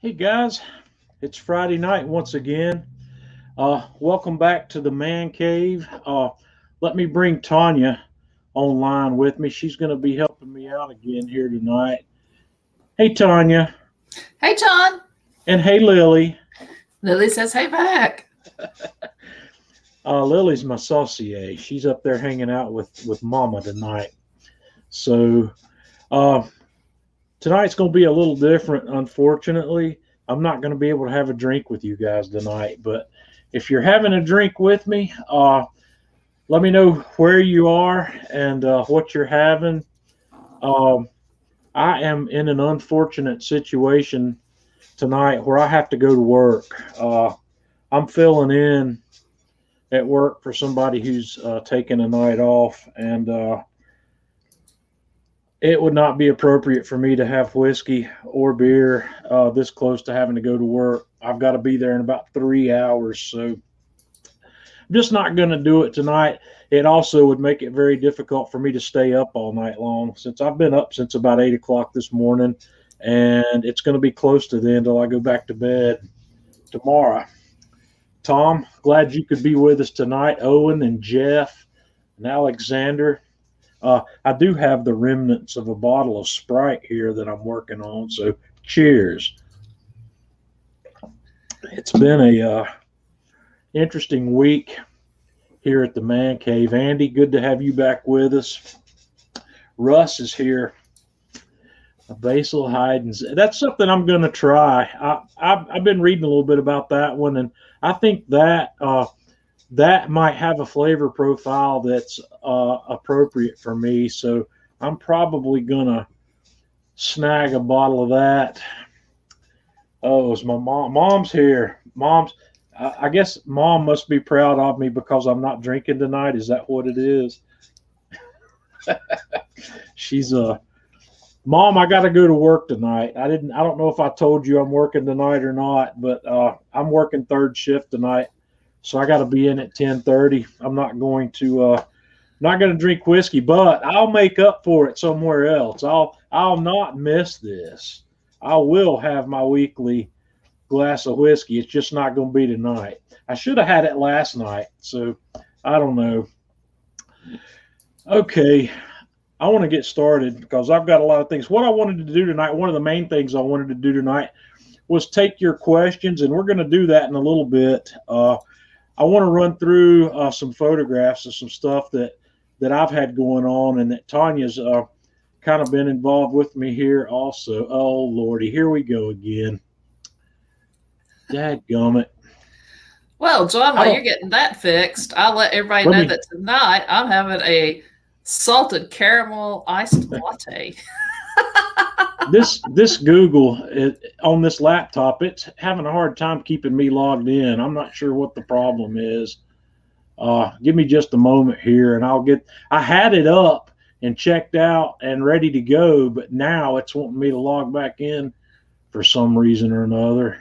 Hey guys, it's Friday night once again. Welcome back to the Man Cave. Let me bring Tanya online with me. She's going to be helping me out again here tonight. Hey Tanya, Hey, John. and hey Lily. Lily says, hey, back. Lily's my saucier. She's up there hanging out with Mama tonight. So uh, tonight's going to be a little different. Unfortunately, I'm not going to be able to have a drink with you guys tonight, but if you're having a drink with me, let me know where you are and what you're having. Um, I am in an unfortunate situation tonight where I have to go to work. I'm filling in at work for somebody who's taking a night off, and it would not be appropriate for me to have whiskey or beer this close to having to go to work. I've got to be there in about 3 hours, so I'm just not going to do it tonight. It also would make it very difficult for me to stay up all night long since I've been up since about 8 o'clock this morning, and it's going to be close to then until I go back to bed tomorrow. Tom, glad you could be with us tonight. Owen and Jeff and Alexander. I do have the remnants of a bottle of Sprite here that I'm working on, so cheers. It's been a interesting week here at the Man Cave. Andy, good to have you back with us. Russ is here. Basil Hayden's. That's something I'm going to try. I've been reading a little bit about that one, and I think that might have a flavor profile that's appropriate for me. So I'm probably gonna snag a bottle of that. Oh, it's my mom's here. I guess mom must be proud of me because I'm not drinking tonight. Is that what it is? She's Mom, I got to go to work tonight. I don't know if I told you I'm working tonight or not, but I'm working third shift tonight. So I got to be in at 10:30. I'm not going to drink whiskey, but I'll make up for it somewhere else. I'll not miss this. I will have my weekly glass of whiskey. It's just not going to be tonight. I should have had it last night, so I don't know. Okay, I want to get started because I've got a lot of things. What I wanted to do tonight, one of the main things I wanted to do tonight was take your questions, and we're going to do that in a little bit. I want to run through some photographs of some stuff that I've had going on and that Tanya's kind of been involved with me here also. Oh, Lordy, here we go again. Dadgummit. Well, John, while you're getting that fixed, I'll let everybody know that tonight I'm having a salted caramel iced latte. This Google on this laptop, it's having a hard time keeping me logged in. I'm not sure what the problem is. Give me just a moment here, and I had it up and checked out and ready to go, but now it's wanting me to log back in for some reason or another.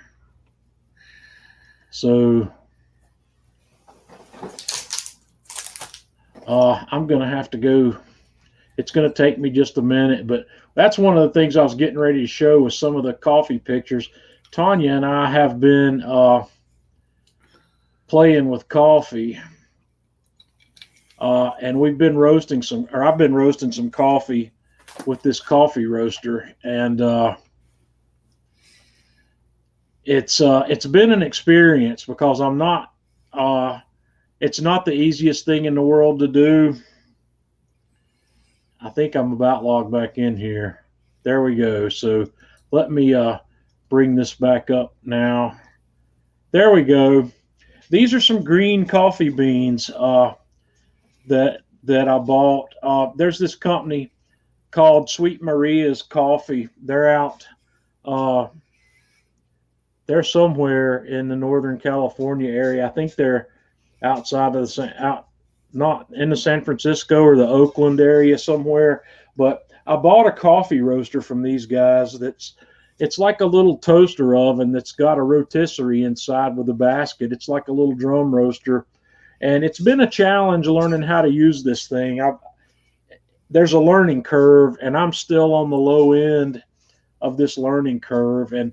So I'm going to have to go. It's going to take me just a minute, but that's one of the things I was getting ready to show with some of the coffee pictures. Tanya and I have been playing with coffee, and I've been roasting some coffee with this coffee roaster, and it's been an experience because it's not the easiest thing in the world to do. I think I'm about logged back in here. There we go. So let me bring this back up now. There we go. These are some green coffee beans that I bought. There's this company called Sweet Maria's Coffee. They're out. They're somewhere in the Northern California area. I think they're outside of not in the San Francisco or the Oakland area somewhere, but I bought a coffee roaster from these guys it's like a little toaster oven that's got a rotisserie inside with a basket. It's like a little drum roaster, and it's been a challenge learning how to use this thing. There's a learning curve, and I'm still on the low end of this learning curve, and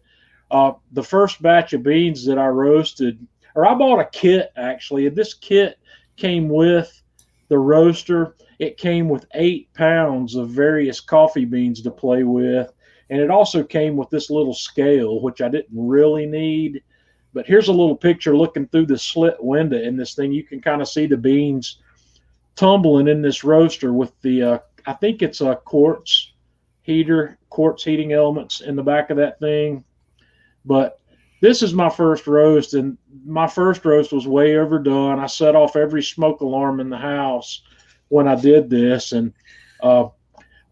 The first batch of beans that I roasted, or I bought a kit actually. This kit came with the roaster. It came with 8 pounds of various coffee beans to play with. And it also came with this little scale, which I didn't really need. But here's a little picture looking through the slit window in this thing. You can kind of see the beans tumbling in this roaster with the, I think it's a quartz heating elements in the back of that thing. But this is my first roast, and my first roast was way overdone. I set off every smoke alarm in the house when I did this. And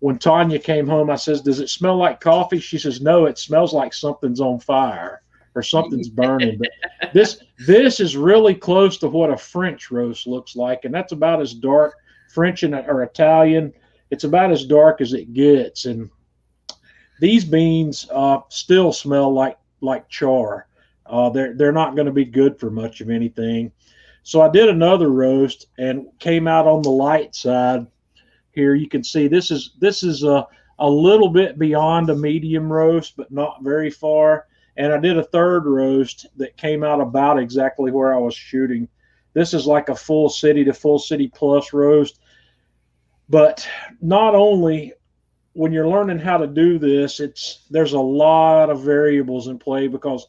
when Tanya came home, I says, "Does it smell like coffee?" She says, "No, it smells like something's on fire or something's burning." But this is really close to what a French roast looks like, and that's about as dark. French or Italian, it's about as dark as it gets. And these beans still smell like char. They're not going to be good for much of anything. So I did another roast and came out on the light side. Here you can see this is a little bit beyond a medium roast, but not very far. And I did a third roast that came out about exactly where I was shooting. This is like a full city to full city plus roast. But not only when you're learning how to do this, there's a lot of variables in play, because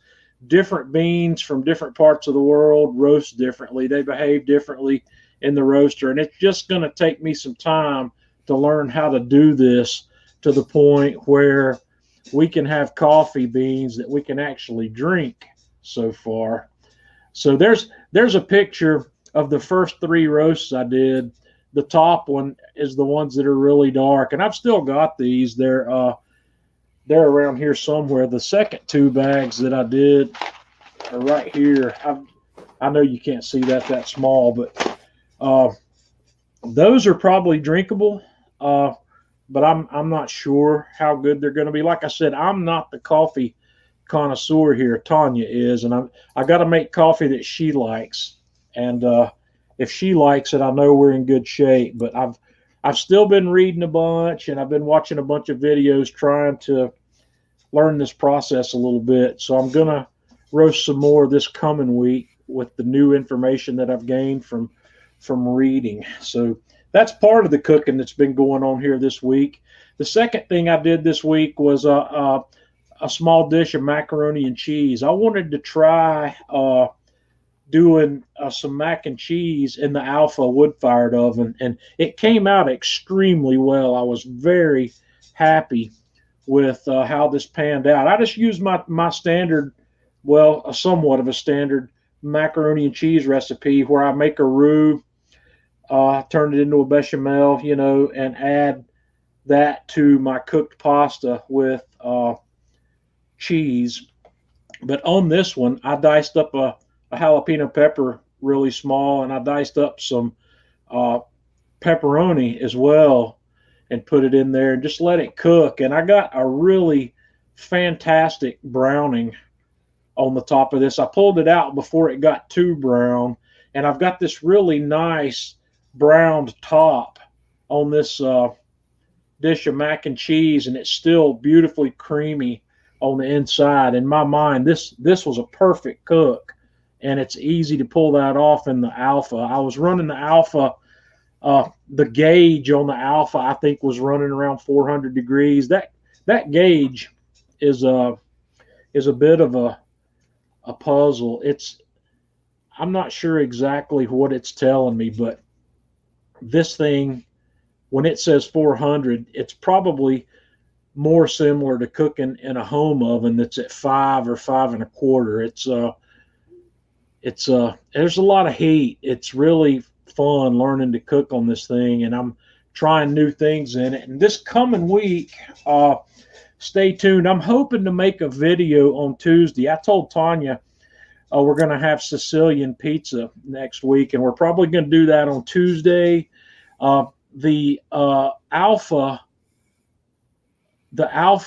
different beans from different parts of the world roast differently. They behave differently in the roaster. And it's just going to take me some time to learn how to do this to the point where we can have coffee beans that we can actually drink so far. So there's a picture of the first 3 roasts I did. The top one is the ones that are really dark, and I've still got these. They're around here somewhere. The second 2 bags that I did are right here. I know you can't see that small, but those are probably drinkable. But I'm not sure how good they're going to be. Like I said, I'm not the coffee connoisseur here. Tanya is, and I got to make coffee that she likes. And if she likes it, I know we're in good shape. But I've still been reading a bunch, and I've been watching a bunch of videos trying to learn this process a little bit. So I'm gonna roast some more this coming week with the new information that I've gained from reading. So that's part of the cooking that's been going on here this week. The second thing I did this week was a small dish of macaroni and cheese. I wanted to try doing some mac and cheese in the Alpha wood-fired oven, and it came out extremely well. I was very happy with how this panned out. I just used my standard, somewhat of a standard macaroni and cheese recipe where I make a roux, turn it into a bechamel, and add that to my cooked pasta with cheese. But on this one, I diced up a jalapeno pepper really small, and I diced up some pepperoni as well and put it in there and just let it cook. And I got a really fantastic browning on the top of this. I pulled it out before it got too brown, and I've got this really nice browned top on this dish of mac and cheese, and it's still beautifully creamy on the inside. In my mind, this was a perfect cook, and it's easy to pull that off in the Alpha. I was running the Alpha, the gauge on the Alpha I think was running around 400 degrees. That gauge is a bit of a puzzle. I'm not sure exactly what it's telling me, but this thing, when it says 400, it's probably more similar to cooking in a home oven that's at 5 or 5 1/4. There's a lot of heat. It's really fun learning to cook on this thing, and I'm trying new things in it. And this coming week, stay tuned. I'm hoping to make a video on Tuesday. I told Tanya we're going to have Sicilian pizza next week, and we're probably going to do that on Tuesday. The Alpha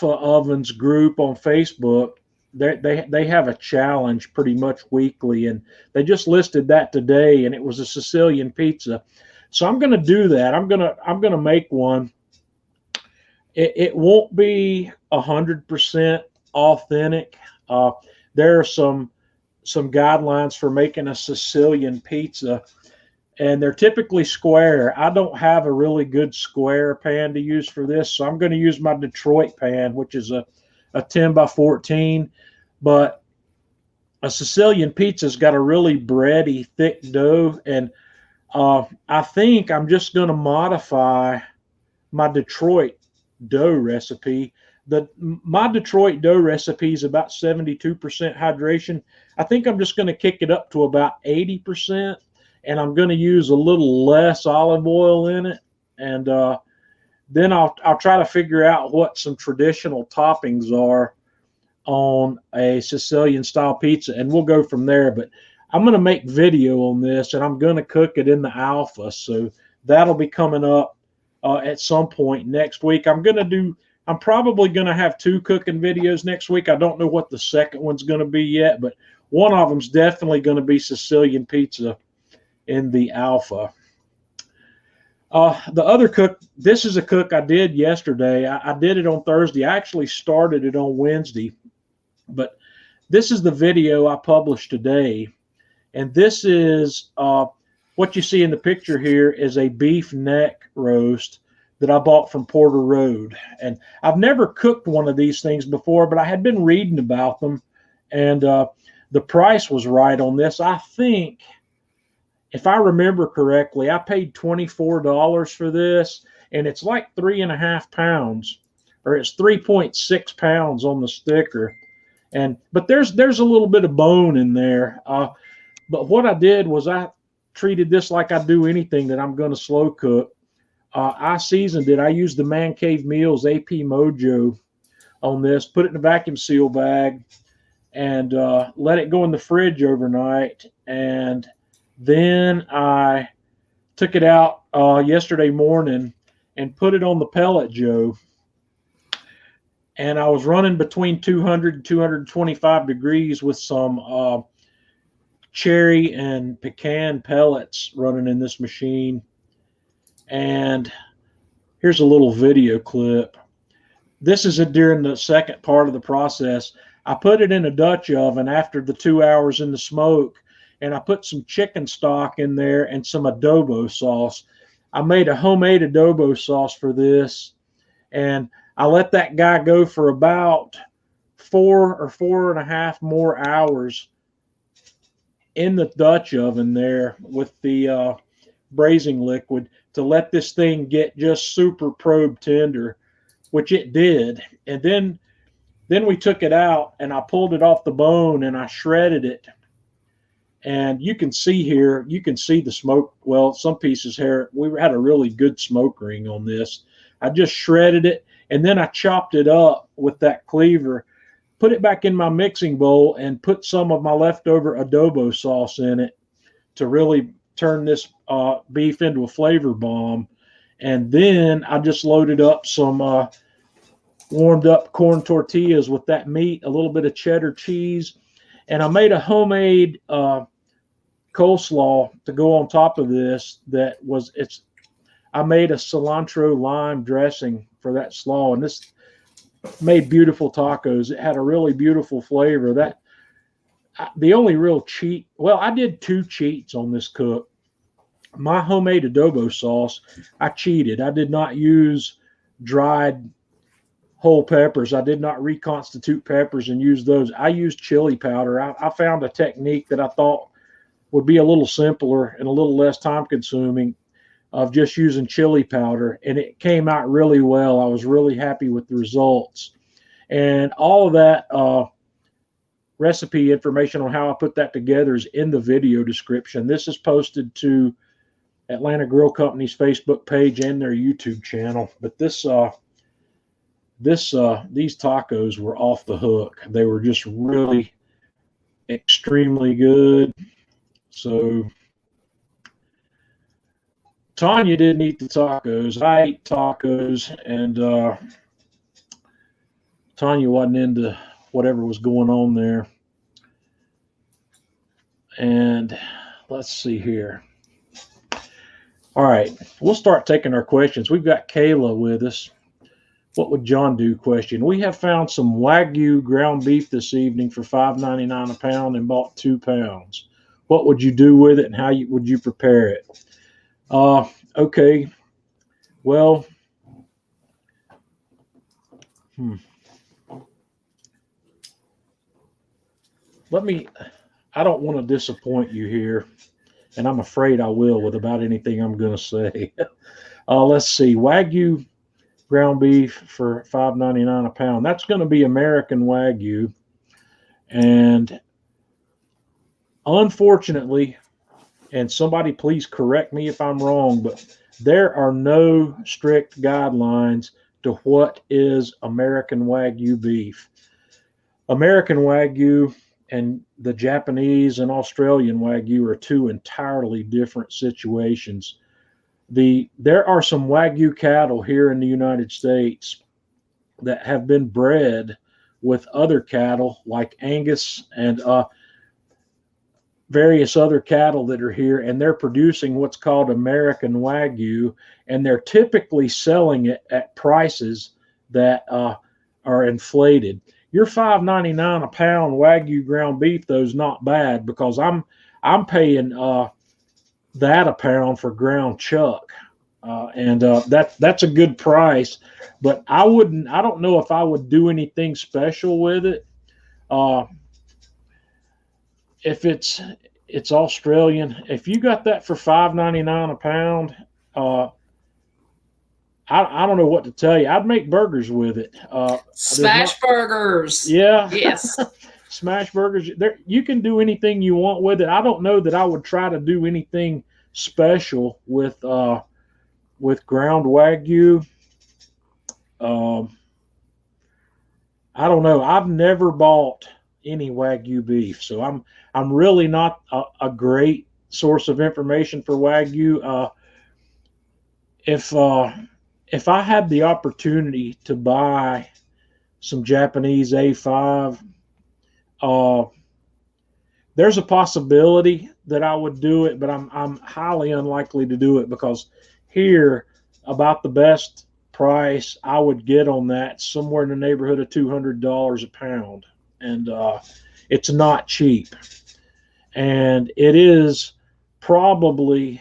Ovens group on Facebook, they have a challenge pretty much weekly, and they just listed that today, and it was a Sicilian pizza. So I'm going to do that. I'm going to make one. It won't be 100% authentic. There are some guidelines for making a Sicilian pizza, and they're typically square. I don't have a really good square pan to use for this, so I'm going to use my Detroit pan, which is a 10 by 14. But a Sicilian pizza's got a really bready, thick dough, and I think I'm just going to modify my Detroit dough recipe. My Detroit dough recipe is about 72% hydration. I think I'm just going to kick it up to about 80%, and I'm going to use a little less olive oil in it. And then I'll try to figure out what some traditional toppings are on a Sicilian style pizza, and we'll go from there. But I'm going to make video on this, and I'm going to cook it in the Alpha, so that'll be coming up at some point next week. I'm probably going to have 2 cooking videos next week. I don't know what the second one's going to be yet, but one of them's definitely going to be Sicilian pizza in the Alpha. The other cook, this is a cook I did yesterday. I did it on Thursday. I actually started it on Wednesday, but this is the video I published today. And this is what you see in the picture here is a beef neck roast that I bought from Porter Road. And I've never cooked one of these things before, but I had been reading about them, and the price was right on this. I think, if I remember correctly, I paid $24 for this, and it's like 3.5 pounds, or it's 3.6 pounds on the sticker. But there's a little bit of bone in there. But what I did was I treated this like I do anything that I'm going to slow cook. I seasoned it. I used the Man Cave Meals AP Mojo on this, put it in a vacuum seal bag, and let it go in the fridge overnight. And then I took it out yesterday morning and put it on the pellet Joe. And I was running between 200 and 225 degrees with some cherry and pecan pellets running in this machine. And here's a little video clip. This is during the second part of the process. I put it in a Dutch oven after the 2 hours in the smoke, and I put some chicken stock in there and some adobo sauce. I made a homemade adobo sauce for this, and I let that guy go for about 4 or 4.5 more hours in the Dutch oven there with the braising liquid to let this thing get just super probe tender, which it did. And then we took it out, and I pulled it off the bone, and I shredded it. And you can see here, you can see the smoke. Well, some pieces here, we had a really good smoke ring on this. I just shredded it, and then I chopped it up with that cleaver, put it back in my mixing bowl, and put some of my leftover adobo sauce in it to really turn this beef into a flavor bomb. And then I just loaded up some warmed up corn tortillas with that meat, a little bit of cheddar cheese, and I made a homemade coleslaw to go on top of this. I made a cilantro lime dressing for that slaw, and this made beautiful tacos. It had a really beautiful flavor. The only real cheat, well, I did 2 cheats on this cook. My homemade adobo sauce, I cheated. I did not use dried whole peppers. I did not reconstitute peppers and use those. I used chili powder. I found a technique that I thought would be a little simpler and a little less time consuming, of just using chili powder, and it came out really well. I was really happy with the results. And all of that recipe information on how I put that together is in the video description. This is posted to Atlanta Grill Company's Facebook page and their YouTube channel. But these tacos were off the hook. They were just really extremely good. So Tanya didn't eat the tacos. I ate tacos, and Tanya wasn't into whatever was going on there. And let's see here. All right, we'll start taking our questions. We've got Kayla with us. What would John do? Question. We have found some Wagyu ground beef this evening for $5.99 a pound and bought 2 pounds. What would you do with it, and how would you prepare it? Okay. Well, I don't want to disappoint you here, and I'm afraid I will with about anything I'm going to say. Let's see. Wagyu ground beef for $5.99 a pound. That's going to be American Wagyu. And unfortunately, and somebody please correct me if I'm wrong, but there are no strict guidelines to what is American Wagyu beef. American Wagyu and the Japanese and Australian Wagyu are two entirely different situations. There are some Wagyu cattle here in the United States that have been bred with other cattle like Angus and various other cattle that are here, and they're producing what's called American Wagyu, and they're typically selling it at prices that are inflated. Your $5.99 a pound Wagyu ground beef, though, is not bad, because I'm paying that a pound for ground chuck, and that's a good price. But I don't know if I would do anything special with it. If it's Australian, if you got that for $5.99 a pound, I don't know what to tell you. I'd make burgers with it. Smash burgers. Yeah. Yes. Smash burgers. There, you can do anything you want with it. I don't know that I would try to do anything special with ground Wagyu. I don't know. I've never bought any Wagyu beef, so I'm really not a great source of information for Wagyu. If I had the opportunity to buy some Japanese A5, there's a possibility that I would do it, but I'm highly unlikely to do it, because here, about the best price I would get on that, somewhere in the neighborhood of $200 a pound, and it's not cheap, and it is probably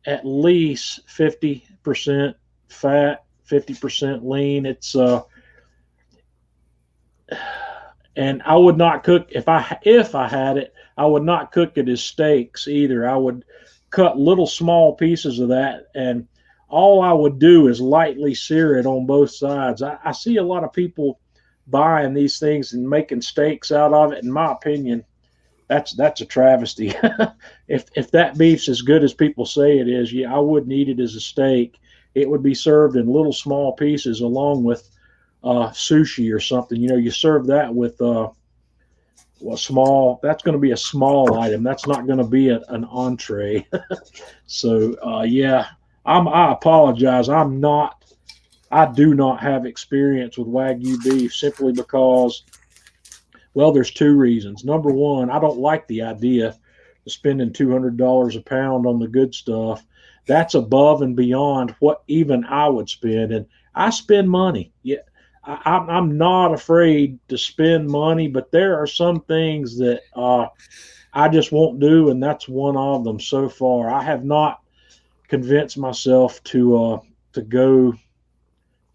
at least 50% fat, 50% lean. It's and I would not cook if I had it. I would not cook it as steaks either. I would cut little small pieces of that, and all I would do is lightly sear it on both sides. I see a lot of people buying these things and making steaks out of it. In my opinion, that's a travesty. If that beef's as good as people say it is, yeah, I wouldn't eat it as a steak. It would be served in little small pieces along with sushi or something. You know, you serve that with small. That's going to be a small item. That's not going to be an entree. So yeah, I apologize. I do not have experience with Wagyu beef, simply because, well, there's two reasons. Number one, I don't like the idea of spending $200 a pound on the good stuff. That's above and beyond what even I would spend, and I spend money. Yeah, I'm not afraid to spend money, but there are some things that I just won't do, and that's one of them so far. I have not convinced myself to go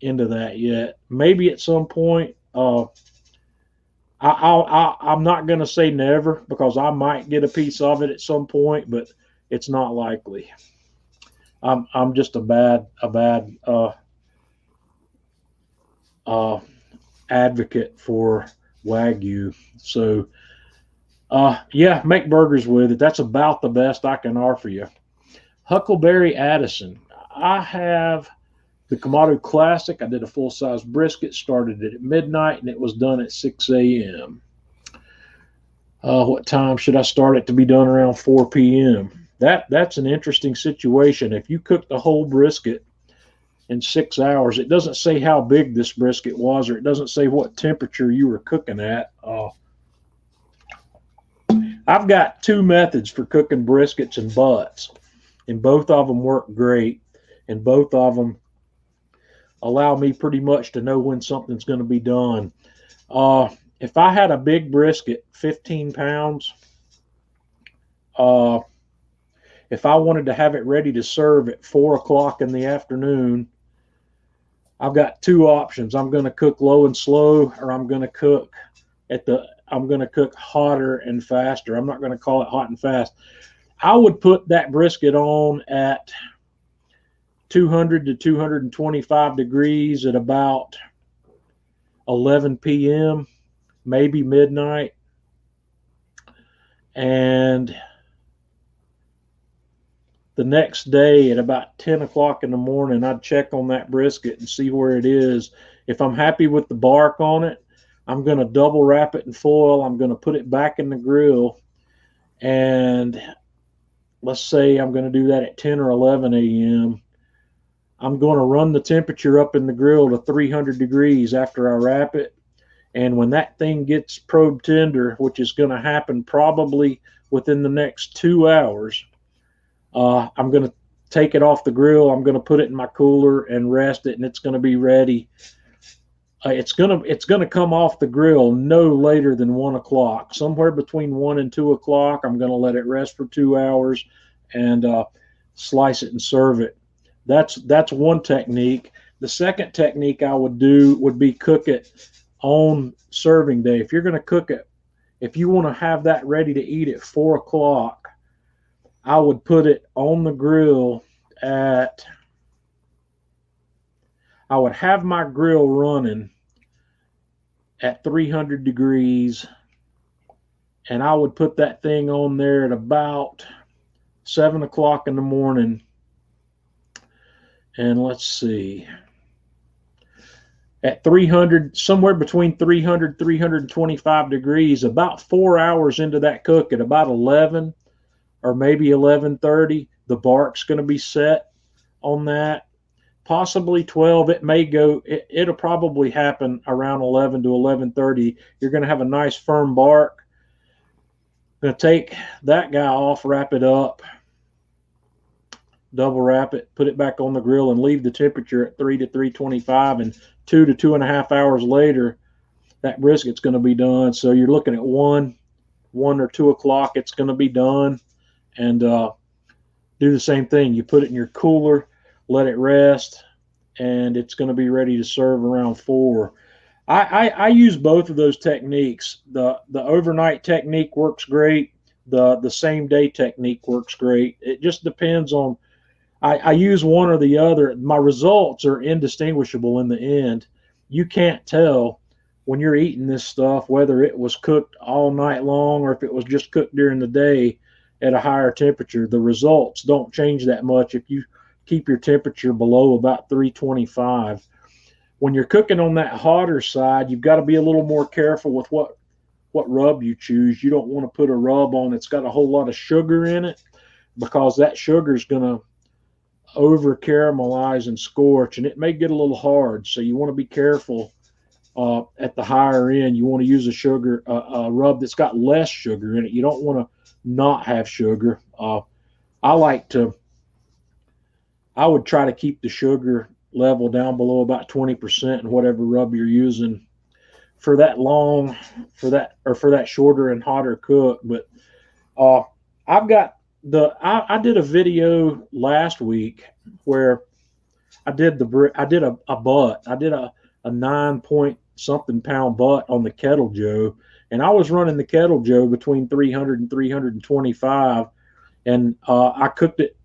into that yet. Maybe at some point. I'm not going to say never, because I might get a piece of it at some point, but it's not likely. I'm just a bad advocate for Wagyu. So yeah, make burgers with it. That's about the best I can offer you. Huckleberry Addison. I have the Kamado Classic. I did a full-size brisket, started it at midnight, and it was done at 6 a.m. What time should I start it to be done? Around 4 p.m. That's an interesting situation. If you cook the whole brisket in 6 hours, it doesn't say how big this brisket was, or it doesn't say what temperature you were cooking at. I've got two methods for cooking briskets and butts, and both of them work great, and both of them allow me pretty much to know when something's going to be done. If I had a big brisket, 15 pounds, if I wanted to have it ready to serve at 4 o'clock in the afternoon, I've got two options. I'm going to cook low and slow, or I'm going to cook hotter and faster. I'm not going to call it hot and fast. I would put that brisket on at 200 to 225 degrees at about 11 p.m., maybe midnight. And the next day at about 10 o'clock in the morning, I'd check on that brisket and see where it is. If I'm happy with the bark on it, I'm going to double wrap it in foil. I'm going to put it back in the grill. And let's say I'm going to do that at 10 or 11 a.m. I'm going to run the temperature up in the grill to 300 degrees after I wrap it. And when that thing gets probe tender, which is going to happen probably within the next 2 hours, I'm going to take it off the grill. I'm going to put it in my cooler and rest it, and it's going to be ready. It's going to come off the grill no later than 1 o'clock, somewhere between 1 and 2 o'clock. I'm going to let it rest for 2 hours and slice it and serve it. That's one technique. The second technique I would do would be cook it on serving day. If you're going to cook it, if you want to have that ready to eat at 4 o'clock, I would put it on the grill I would have my grill running at 300 degrees, and I would put that thing on there at about 7 o'clock in the morning. And let's see, at 300, somewhere between 300, 325 degrees, about 4 hours into that cook, at about 11 or maybe 11:30, the bark's going to be set on that. Possibly 12. It may go, it'll probably happen around 11 to 11:30. You're going to have a nice firm bark. I'm going to take that guy off, wrap it up, double wrap it, put it back on the grill, and leave the temperature at 3 to 325. And 2 to 2.5 hours later, that brisket's going to be done. So you're looking at 1 or 2 o'clock, it's going to be done. And do the same thing. You put it in your cooler, let it rest, and it's going to be ready to serve around 4. I use both of those techniques. The overnight technique works great. The same day technique works great. It just depends on, I use one or the other. My results are indistinguishable in the end. You can't tell when you're eating this stuff whether it was cooked all night long or if it was just cooked during the day at a higher temperature. The results don't change that much if you keep your temperature below about 325. When you're cooking on that hotter side, you've got to be a little more careful with what rub you choose. You don't want to put a rub on that's got a whole lot of sugar in it, because that sugar is going to over caramelize and scorch, and it may get a little hard. So you want to be careful at the higher end. You want to use a rub that's got less sugar in it. You don't want to not have sugar. I would try to keep the sugar level down below about 20% in whatever rub you're using for that shorter and hotter cook. But I did a video last week where I did a butt. I did a 9-point-something pound butt on the Kettle Joe, and I was running the Kettle Joe between 300 and 325, and I cooked it.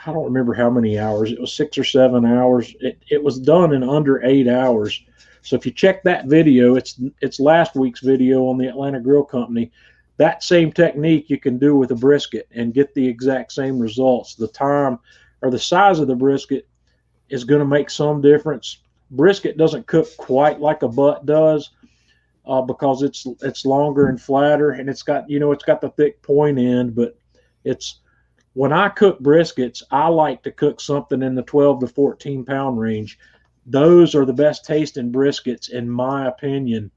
I don't remember how many hours. It was 6 or 7 hours. It was done in under 8 hours. So if you check that video, it's last week's video on the Atlanta Grill Company. That same technique you can do with a brisket and get the exact same results. The time or the size of the brisket is going to make some difference. Brisket doesn't cook quite like a butt does because it's longer and flatter, and it's got the thick point end. But when I cook briskets, I like to cook something in the 12 to 14 pound range. Those are the best tasting briskets, in my opinion.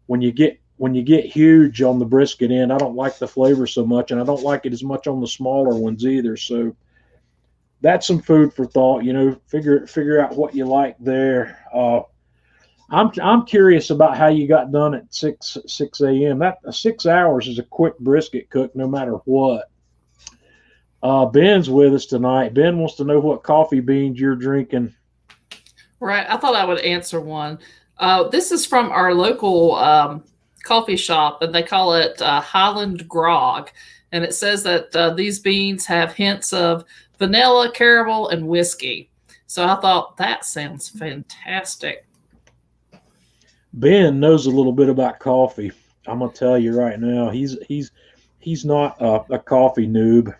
When you get huge on the brisket end, I don't like the flavor so much, and I don't like it as much on the smaller ones either. So that's some food for thought. Figure out what you like there. I'm curious about how you got done at six a.m. That 6 hours is a quick brisket cook, no matter what. Ben's with us tonight. Ben wants to know what coffee beans you're drinking. Right. I thought I would answer one. This is from our local coffee shop, and they call it Highland Grog. And it says that these beans have hints of vanilla, caramel, and whiskey. So I thought that sounds fantastic. Ben knows a little bit about coffee. I'm gonna tell you right now, he's not a coffee noob.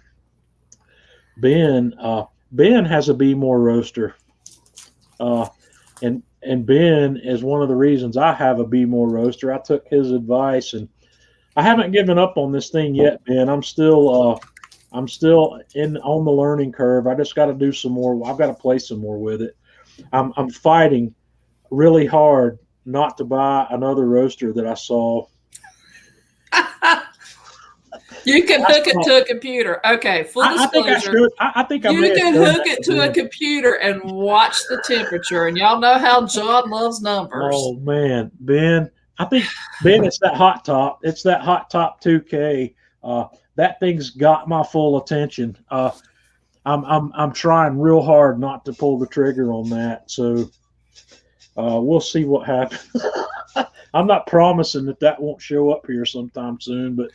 Ben has a Be More roaster, and Ben is one of the reasons I have a Be More roaster. I took his advice, and I haven't given up on this thing yet, Ben. I'm still on the learning curve. I just got to do some more. I've got to play some more with it. I'm fighting really hard not to buy another roaster that I saw. You can hook it to a computer. Okay, full disclosure. I think I should. I think I you can hook it to a computer and watch the temperature, and y'all know how John loves numbers. Oh man, Ben! I think Ben, it's that hot top. It's that hot top 2K. That thing's got my full attention. I'm trying real hard not to pull the trigger on that. So we'll see what happens. I'm not promising that won't show up here sometime soon, but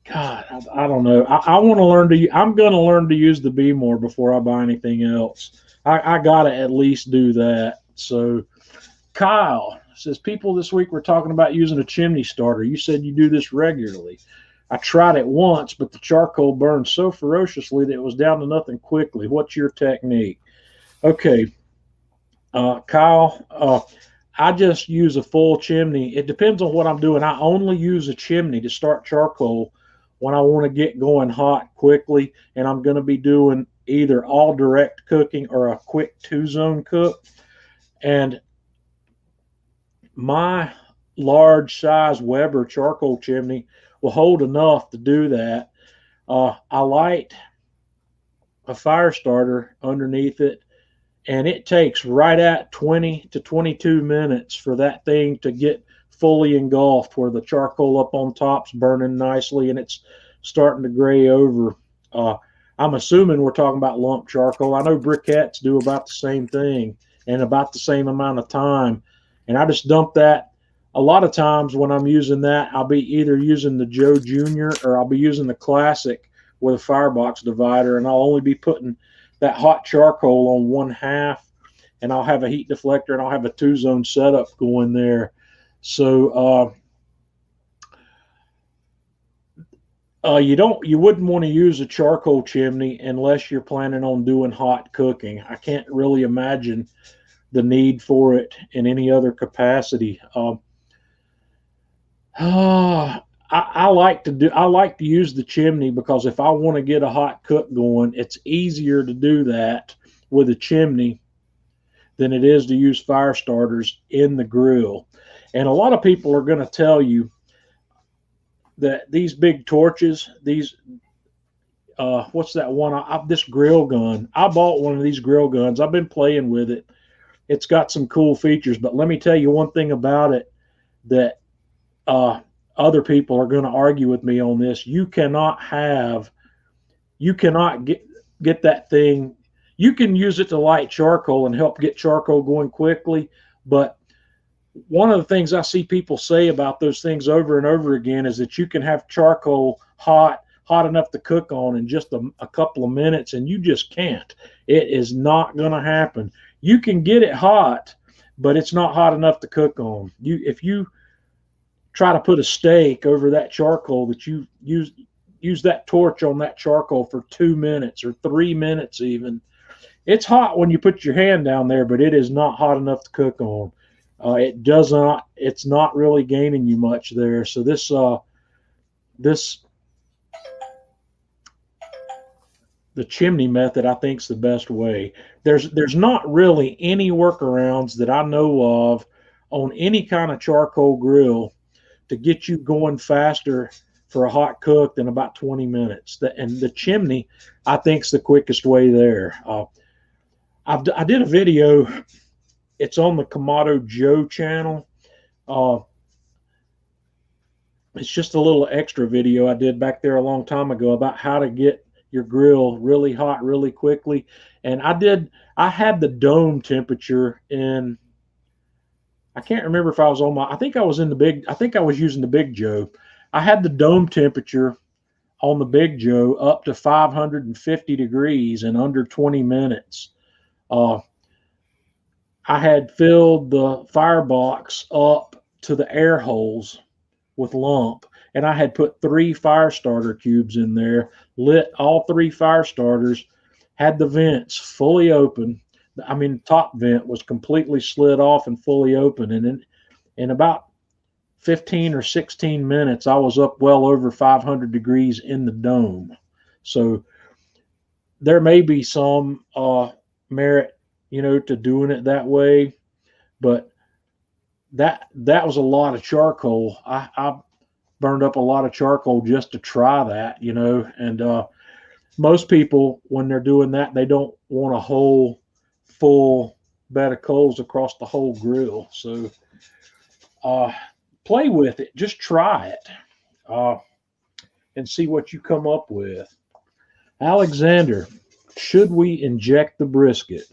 God, I don't know. I want to learn to. I'm going to learn to use the Be More before I buy anything else. I got to at least do that. So Kyle says, people this week were talking about using a chimney starter. You said you do this regularly. I tried it once, but the charcoal burned so ferociously that it was down to nothing quickly. What's your technique? Okay, Kyle, I just use a full chimney. It depends on what I'm doing. I only use a chimney to start charcoal when I want to get going hot quickly, and I'm going to be doing either all direct cooking or a quick 2-zone cook. And my large size Weber charcoal chimney will hold enough to do that. I light a fire starter underneath it, and it takes right at 20 to 22 minutes for that thing to get fully engulfed, where the charcoal up on top's burning nicely and it's starting to gray over. I'm assuming we're talking about lump charcoal. I know briquettes do about the same thing and about the same amount of time. And I just dump that. A lot of times when I'm using that, I'll be either using the Joe Jr. or I'll be using the Classic with a firebox divider, and I'll only be putting that hot charcoal on one half, and I'll have a heat deflector and I'll have a 2-zone setup going there. So you wouldn't want to use a charcoal chimney unless you're planning on doing hot cooking. I can't really imagine the need for it in any other capacity. I like to use the chimney because if I want to get a hot cook going, it's easier to do that with a chimney than it is to use fire starters in the grill. And a lot of people are going to tell you that these big torches, what's that one? This grill gun. I bought one of these grill guns. I've been playing with it. It's got some cool features, but let me tell you one thing about it that other people are going to argue with me on this. You cannot get that thing. You can use it to light charcoal and help get charcoal going quickly, but one of the things I see people say about those things over and over again is that you can have charcoal hot enough to cook on in just a couple of minutes, and you just can't. It is not going to happen. You can get it hot, but it's not hot enough to cook on. If you try to put a steak over that charcoal, that you use that torch on that charcoal for 2 minutes or 3 minutes even, it's hot when you put your hand down there, but it is not hot enough to cook on. It's not really gaining you much there. So the chimney method, I think, is the best way. There's not really any workarounds that I know of on any kind of charcoal grill to get you going faster for a hot cook than about 20 minutes. And the chimney, I think, is the quickest way there. I did a video. It's on the Kamado Joe channel. It's just a little extra video I did back there a long time ago about how to get your grill really hot really quickly. And I had the dome temperature in, I can't remember if I was I think I was using the Big Joe. I had the dome temperature on the Big Joe up to 550 degrees in under 20 minutes. I had filled the firebox up to the air holes with lump, and I had put 3 fire starter cubes in there, lit all 3 fire starters, had the vents fully open. I mean, top vent was completely slid off and fully open. And in about 15 or 16 minutes, I was up well over 500 degrees in the dome. So there may be some merit, to doing it that way. But that was a lot of charcoal. I burned up a lot of charcoal just to try that, and most people, when they're doing that, they don't want a whole full bed of coals across the whole grill. So play with it. Just try it and see what you come up with. Alexander, should we inject the brisket?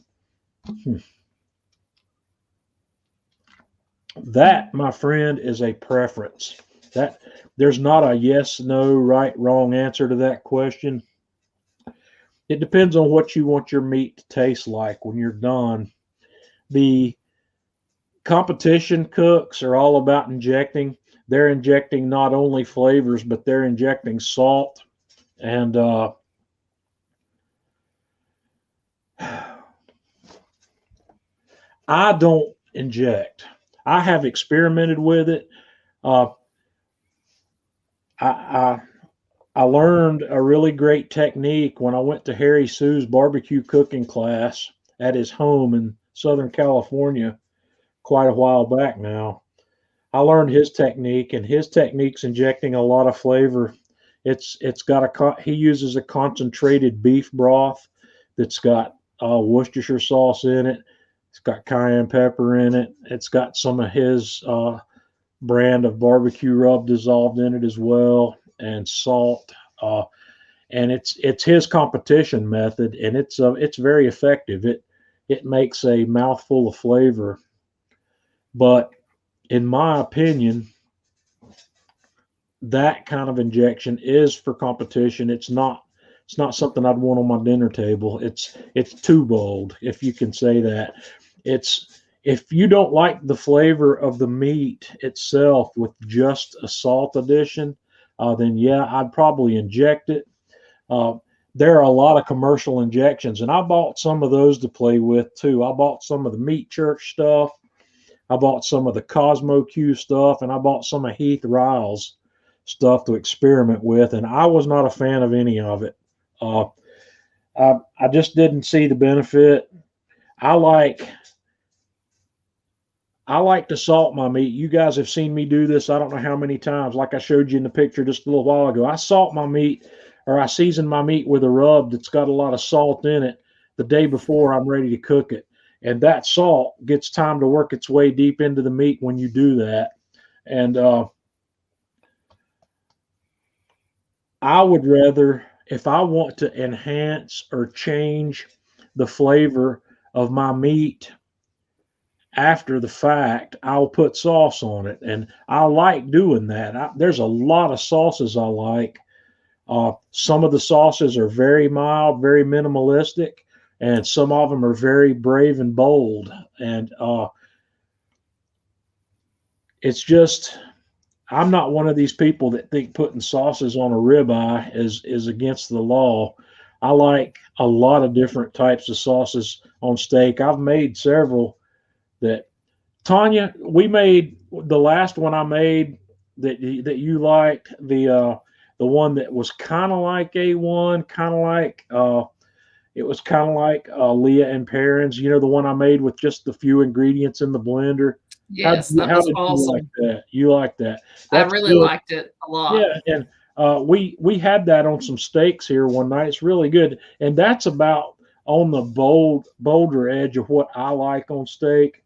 That, my friend, is a preference. That there's not a yes, no, right, wrong answer to that question. It depends on what you want your meat to taste like when you're done. The competition cooks are all about injecting. They're injecting not only flavors, but they're injecting salt. And I don't inject. I have experimented with it. I learned a really great technique when I went to Harry Sue's barbecue cooking class at his home in Southern California quite a while back now. I learned his technique, and his technique's injecting a lot of flavor. He uses a concentrated beef broth that's got Worcestershire sauce in it. It's got cayenne pepper in it. It's got some of his brand of barbecue rub dissolved in it as well, and salt. And it's his competition method, and it's very effective. It makes a mouthful of flavor. But in my opinion, that kind of injection is for competition. It's not something I'd want on my dinner table. It's too bold, if you can say that. If you don't like the flavor of the meat itself with just a salt addition, then yeah, I'd probably inject it. There are a lot of commercial injections, and I bought some of those to play with too. I bought some of the Meat Church stuff. I bought some of the Cosmo Q stuff, and I bought some of Heath Riles stuff to experiment with, and I was not a fan of any of it. I just didn't see the benefit. I like to salt my meat. You guys have seen me do this I don't know how many times, like I showed you in the picture just a little while ago. I salt my meat, or I season my meat with a rub that's got a lot of salt in it the day before I'm ready to cook it. And that salt gets time to work its way deep into the meat when you do that. And I would rather, if I want to enhance or change the flavor of my meat after the fact, I'll put sauce on it. And I like doing that. There's a lot of sauces I like. Some of the sauces are very mild, very minimalistic, and some of them are very brave and bold. And it's just, I'm not one of these people that think putting sauces on a ribeye is against the law. I like a lot of different types of sauces on steak. I've made several that, Tanya, we made the last one I made that you liked, the one that was kind of like A1, kind of like it was kind of like Leah and Perrins, the one I made with just the few ingredients in the blender. Yes, that was awesome. You like that? You like that? I really liked it a lot. Yeah, and We had that on some steaks here one night. It's really good, and that's about on the bolder edge of what I like on steak.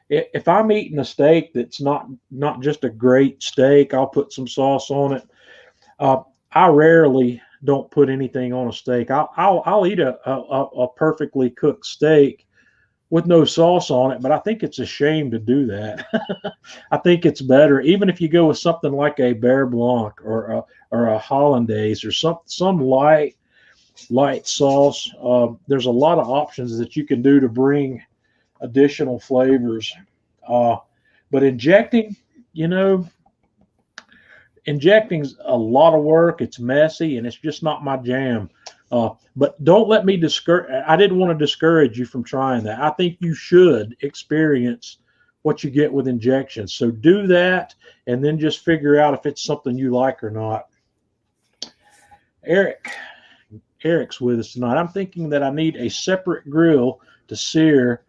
If I'm eating a steak that's not just a great steak, I'll put some sauce on it. Uh, I rarely don't put anything on a steak. I'll eat a perfectly cooked steak with no sauce on it, but I think it's a shame to do that. I think it's better, even if you go with something like a Bear Blanc or a Hollandaise or some light sauce. There's a lot of options that you can do to bring additional flavors. But you know, injecting's a lot of work. It's messy and it's just not my jam. But don't let me discourage. I didn't want to discourage you from trying that. I think you should experience what you get with injections. So do that, and then just figure out if it's something you like or not. Eric's with us tonight. I'm thinking that I need a separate grill to sear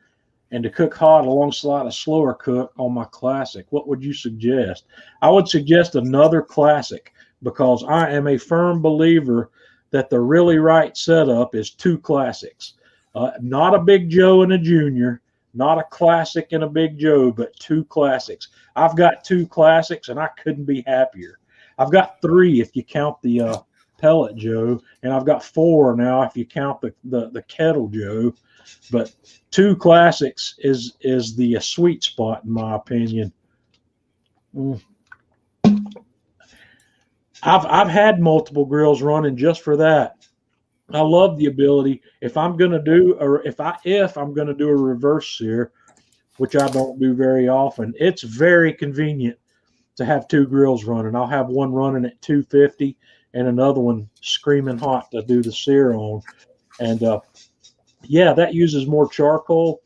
and to cook hot alongside a slower cook on my classic. What would you suggest? I would suggest another classic, because I am a firm believer that the really right setup is two classics. Not a Big Joe and a Junior, not a classic and a Big Joe, but two classics. I've got two classics and I couldn't be happier. I've got three if you count the pellet Joe, and I've got four now if you count the kettle Joe. But two classics is the sweet spot in my opinion. I've had multiple grills running just for that. I love the ability, if I'm going to do a reverse sear, which I don't do very often, it's very convenient to have two grills running. I'll have one running at 250 and another one screaming hot to do the sear on. And yeah, that uses more charcoal.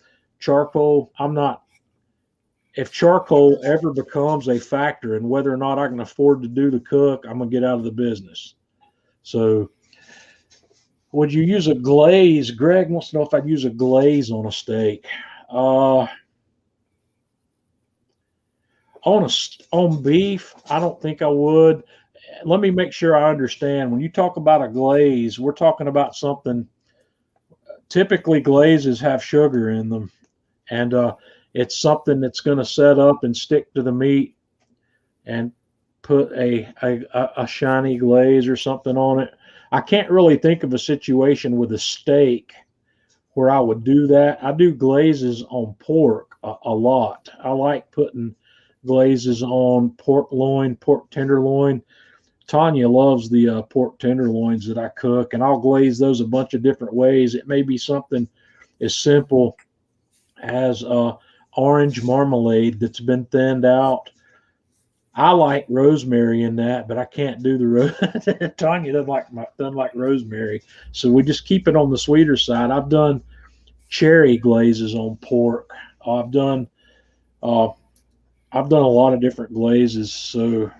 If charcoal ever becomes a factor in whether or not I can afford to do the cook, I'm going to get out of the business. So would you use a glaze? Greg wants to know if I'd use a glaze on a steak. On beef, I don't think I would. Let me make sure I understand. When you talk about a glaze, we're talking about something. Typically, glazes have sugar in them, and it's something that's going to set up and stick to the meat, and put a shiny glaze or something on it. I can't really think of a situation with a steak where I would do that. I do glazes on pork a lot. I like putting glazes on pork loin, pork tenderloin. Tanya loves the pork tenderloins that I cook, and I'll glaze those a bunch of different ways. It may be something as simple as orange marmalade that's been thinned out. I like rosemary in that, but I can't do the Tanya doesn't like rosemary, so we just keep it on the sweeter side. I've done cherry glazes on pork. I've done a lot of different glazes. So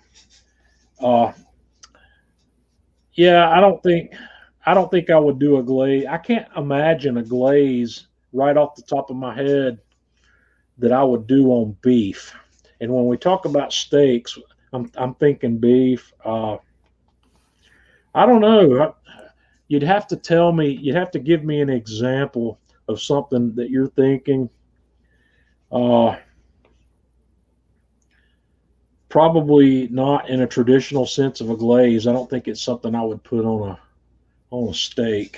yeah, I don't think I would do a glaze. I can't imagine a glaze right off the top of my head that I would do on beef. And when we talk about steaks, I'm thinking beef. I don't know. You'd have to tell me. You'd have to give me an example of something that you're thinking. Probably not in a traditional sense of a glaze. I don't think it's something I would put on a steak.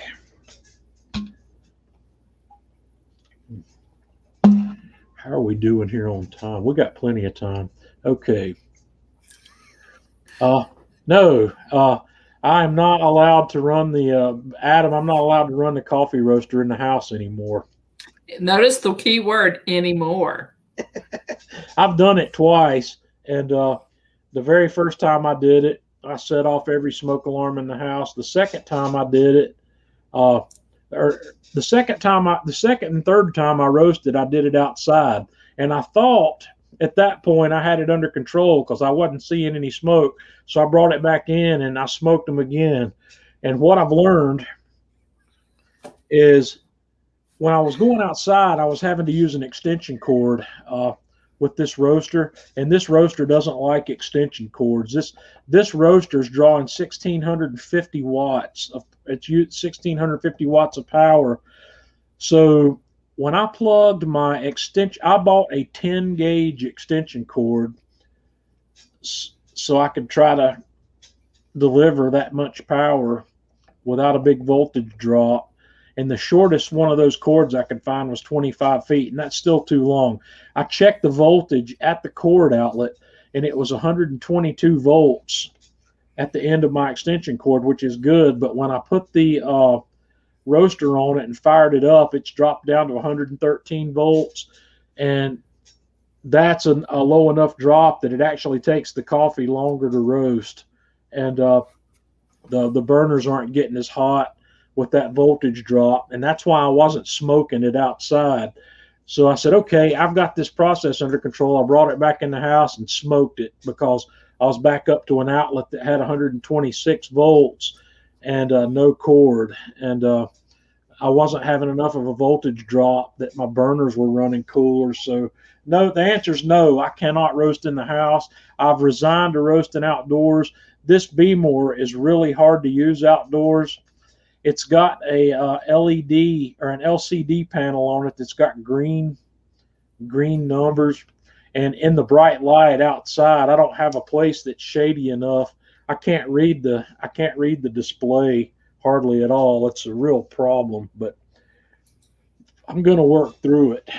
How are we doing here on time? We got plenty of time. Okay. No, I am not allowed to run Adam, I'm not allowed to run the coffee roaster in the house anymore. Notice the key word, anymore. I've done it twice. And the very first time I did it, I set off every smoke alarm in the house. The second time I did it, the second and third time I roasted, I did it outside. And I thought at that point I had it under control because I wasn't seeing any smoke. So I brought it back in and I smoked them again. And what I've learned is when I was going outside, I was having to use an extension cord with this roaster, and this roaster doesn't like extension cords. This roaster is drawing 1650 watts of 1650 watts of power. So when I plugged my extension, I bought a 10 gauge extension cord so I could try to deliver that much power without a big voltage drop. And the shortest one of those cords I could find was 25 feet, and that's still too long. I checked the voltage at the cord outlet, and it was 122 volts at the end of my extension cord, which is good. But when I put the roaster on it and fired it up, it's dropped down to 113 volts, and that's a low enough drop that it actually takes the coffee longer to roast, and the burners aren't getting as hot with that voltage drop, and that's why I wasn't smoking it outside. So I said, okay, I've got this process under control. I brought it back in the house and smoked it because I was back up to an outlet that had 126 volts and no cord, and I wasn't having enough of a voltage drop that my burners were running cooler. So no, the answer is no. I cannot roast in the house. I've resigned to roasting outdoors. This Bmore is really hard to use outdoors. It's got a LED or an LCD panel on it that's got green numbers, and in the bright light outside, I don't have a place that's shady enough. I can't read the display hardly at all. It's a real problem, but I'm going to work through it.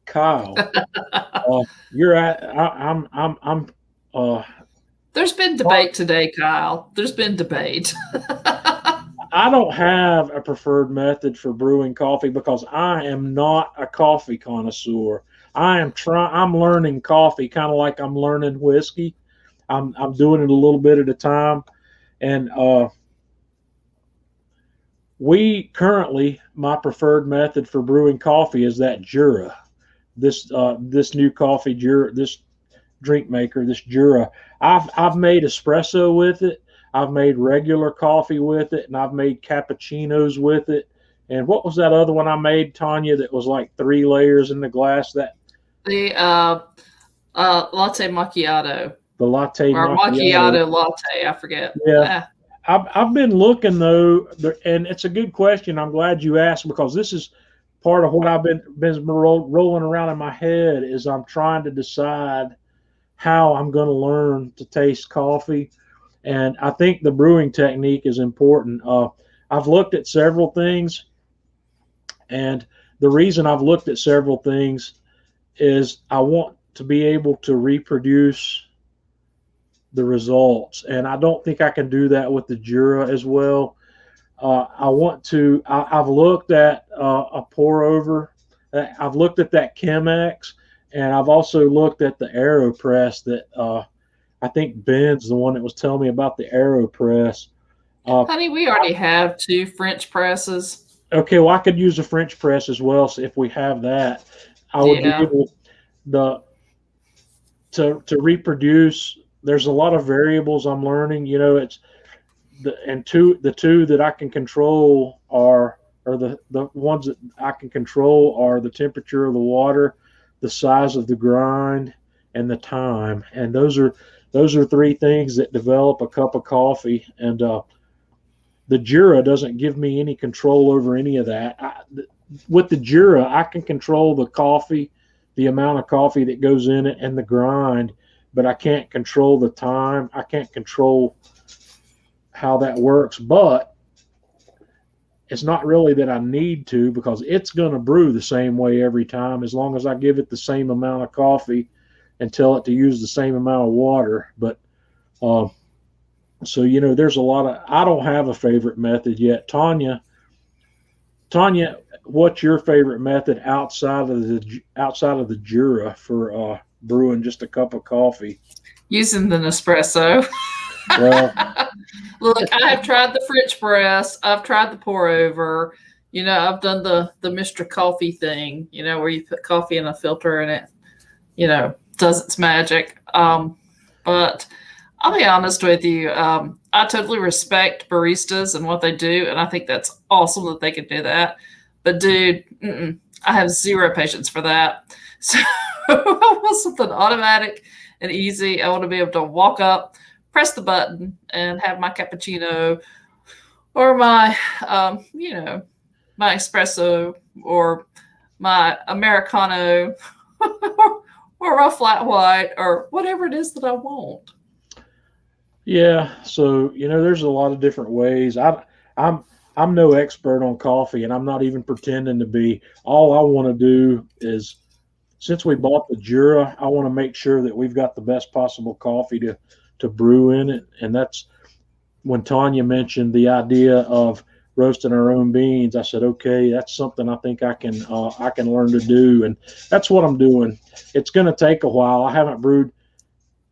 Kyle, you're at. I'm. There's been debate today, Kyle. There's been debate. I don't have a preferred method for brewing coffee because I am not a coffee connoisseur. I'm learning coffee kind of like I'm learning whiskey. I'm doing it a little bit at a time, and my preferred method for brewing coffee is that Jura. This new coffee Jura, this drink maker, this Jura. I've made espresso with it. I've made regular coffee with it, and I've made cappuccinos with it. And what was that other one I made, Tanya, that was like 3 layers in the glass? That the latte macchiato. The latte or macchiato latte. I forget. Yeah. I've been looking though, and it's a good question. I'm glad you asked because this is part of what I've been rolling around in my head is I'm trying to decide how I'm going to learn to taste coffee. And I think the brewing technique is important. I've looked at several things, and the reason I've looked at several things is I want to be able to reproduce the results, and I don't think I can do that with the Jura as well. I've looked at a pour over. I've looked at that Chemex, and I've also looked at the AeroPress that I think Ben's the one that was telling me about the AeroPress. Honey, we already have 2 French presses. Okay, well, I could use a French press as well. So if we have that, I would be able to reproduce. There's a lot of variables I'm learning. You know, it's the two that I can control the ones that I can control are the temperature of the water, the size of the grind, and the time. And those are 3 things that develop a cup of coffee. And the Jura doesn't give me any control over any of that. With the Jura, I can control the coffee, the amount of coffee that goes in it, and the grind, but I can't control the time. I can't control how that works, but it's not really that I need to because it's going to brew the same way every time as long as I give it the same amount of coffee and tell it to use the same amount of water. But so, you know, there's a lot of, I don't have a favorite method yet. Tanya, what's your favorite method outside of the Jura for brewing just a cup of coffee? Using the Nespresso. Well, look, I have tried the French press. I've tried the pour over. You know, I've done the Mr. Coffee thing, you know, where you put coffee in a filter and it, you know, does its magic. But I'll be honest with you. I totally respect baristas and what they do. And I think that's awesome that they can do that. But dude, I have zero patience for that. So I want something automatic and easy. I want to be able to walk up, press the button, and have my cappuccino or my, my espresso or my Americano or a flat white or whatever it is that I want. Yeah, so there's a lot of different ways. I'm no expert on coffee, and I'm not even pretending to be. All I want to do is, since we bought the Jura, I want to make sure that we've got the best possible coffee to brew in it, and that's when Tanya mentioned the idea of roasting our own beans. I said, okay, that's something I think I can learn to do, and that's what I'm doing. It's going to take a while. I haven't brewed.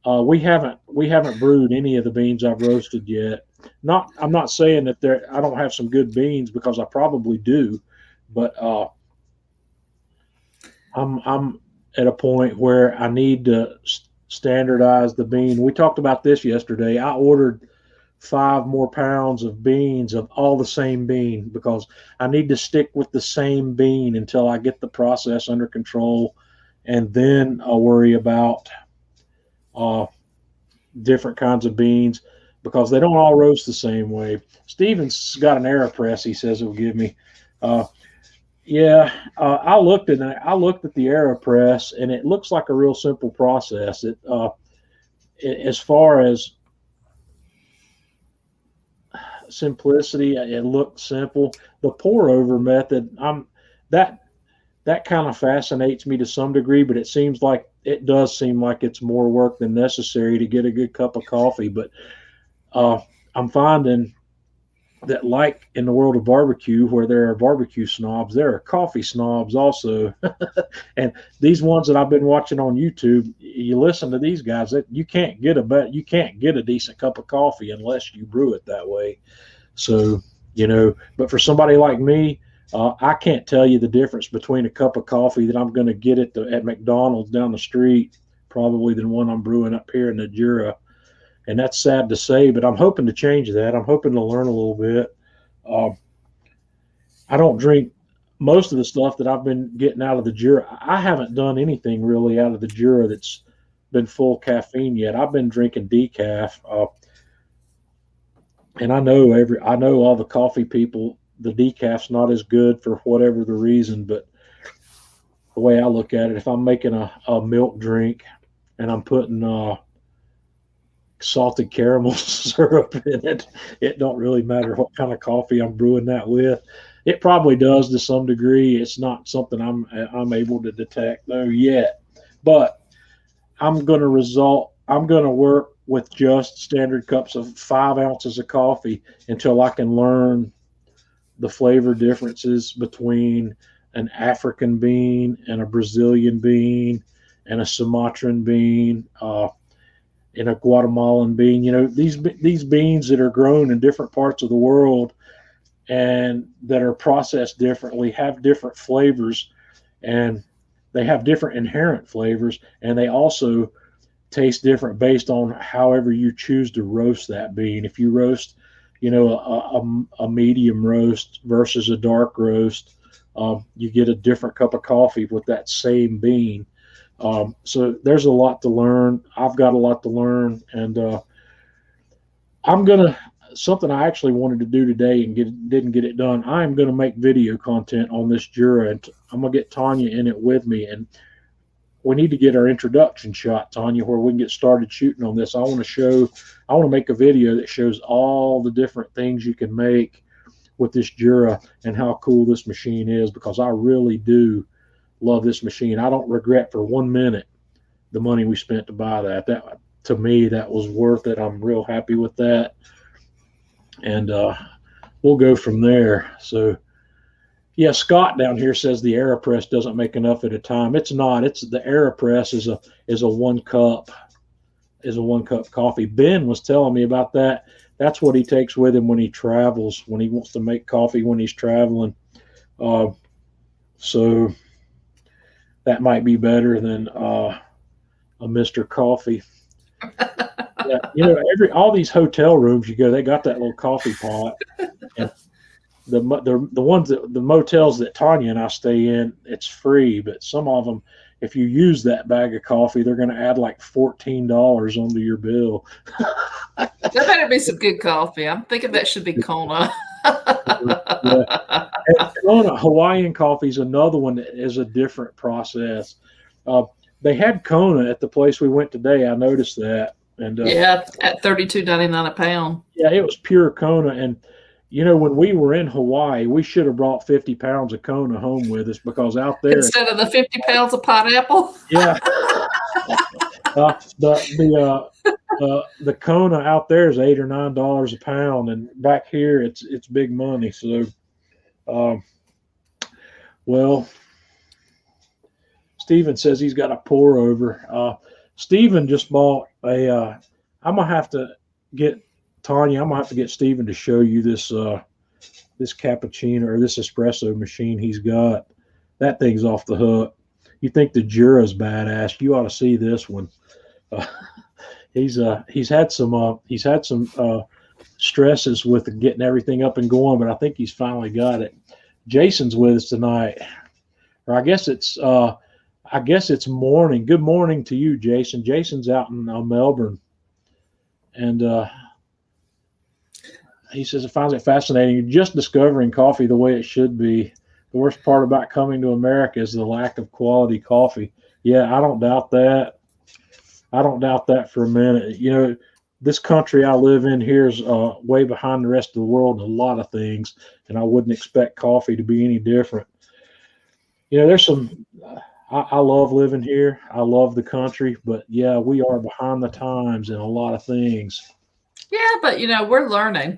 We haven't brewed any of the beans I've roasted yet. I'm not saying that I don't have some good beans, because I probably do, but I'm at a point where I need to standardize the bean. We talked about this yesterday. I ordered 5 more pounds of beans of all the same bean, because I need to stick with the same bean until I get the process under control, and then I'll worry about different kinds of beans, because they don't all roast the same way. Steven's got an AeroPress. He says it'll give me. I looked at the AeroPress, and it looks like a real simple process. As far as simplicity, it looks simple. The pour over method, that kind of fascinates me to some degree, but it does seem like it's more work than necessary to get a good cup of coffee. But I'm finding that, like in the world of barbecue, where there are barbecue snobs, there are coffee snobs also. And these ones that I've been watching on YouTube, you listen to these guys, that you can't get a decent cup of coffee unless you brew it that way. So, but for somebody like me, I can't tell you the difference between a cup of coffee that I'm going to get at McDonald's down the street, probably, than one I'm brewing up here in the Jura. And that's sad to say, but I'm hoping to change that. I'm hoping to learn a little bit. I don't drink most of the stuff that I've been getting out of the Jura. I haven't done anything really out of the Jura that's been full caffeine yet. I've been drinking decaf, and I know all the coffee people, the decaf's not as good for whatever the reason. But the way I look at it, if I'm making a milk drink and I'm putting salted caramel syrup in it, it don't really matter what kind of coffee I'm brewing that with. It probably does to some degree. It's not something I'm able to detect though yet. But I'm going to work with just standard cups of 5 ounces of coffee until I can learn the flavor differences between an African bean and a Brazilian bean and a Sumatran bean, and a Guatemalan bean. These beans that are grown in different parts of the world and that are processed differently have different flavors, and they have different inherent flavors, and they also taste different based on however you choose to roast that bean. If you roast, a medium roast versus a dark roast, you get a different cup of coffee with that same bean. So there's a lot to learn. I've got a lot to learn, and something I actually wanted to do today and didn't get it done. I'm going to make video content on this Jura, and I'm going to get Tanya in it with me. And we need to get our introduction shot, Tanya, where we can get started shooting on this. I want to make a video that shows all the different things you can make with this Jura and how cool this machine is, because I really do love this machine. I don't regret for 1 minute the money we spent to buy that. That, to me, that was worth it. I'm real happy with that. And we'll go from there. So, yeah, Scott down here says the AeroPress doesn't make enough at a time. It's not. The AeroPress is a 1 cup coffee. Ben was telling me about that. That's what he takes with him when he travels, when he wants to make coffee when he's traveling. So that might be better than a Mr. Coffee. Yeah, all these hotel rooms you go, they got that little coffee pot, and the ones that the motels that Tanya and I stay in, it's free, but some of them, if you use that bag of coffee, they're going to add like $14 onto your bill. That better be some good coffee. I'm thinking that should be Kona. Yeah. And Kona Hawaiian coffee is another one that is a different process. They had Kona at the place we went today. I noticed that, and Yeah, at $32.99 a pound. yeah, it was pure Kona. And when we were in Hawaii, we should have brought 50 pounds of Kona home with us, because out there Instead of the 50 pounds of pineapple. yeah. The Kona out there is $8 or $9 a pound, and back here it's big money. So, well, Stephen says he's got a pour over. Stephen just bought a. I'm gonna have to get Tanya. I'm gonna have to get Stephen to show you this this cappuccino or this espresso machine he's got. That thing's off the hook. You think the Jura's badass? You ought to see this one. He's had some stresses with getting everything up and going, but I think he's finally got it. Jason's with us tonight, or I guess it's morning. Good morning to you, Jason. Jason's out in Melbourne, and he says it finds it fascinating. You're just discovering coffee the way it should be. The worst part about coming to America is the lack of quality coffee. Yeah, I don't doubt that. I don't doubt that for a minute. This country I live in here is way behind the rest of the world in a lot of things, and I wouldn't expect coffee to be any different. There's some. I love living here. I love the country, but yeah, we are behind the times in a lot of things. Yeah, but we're learning.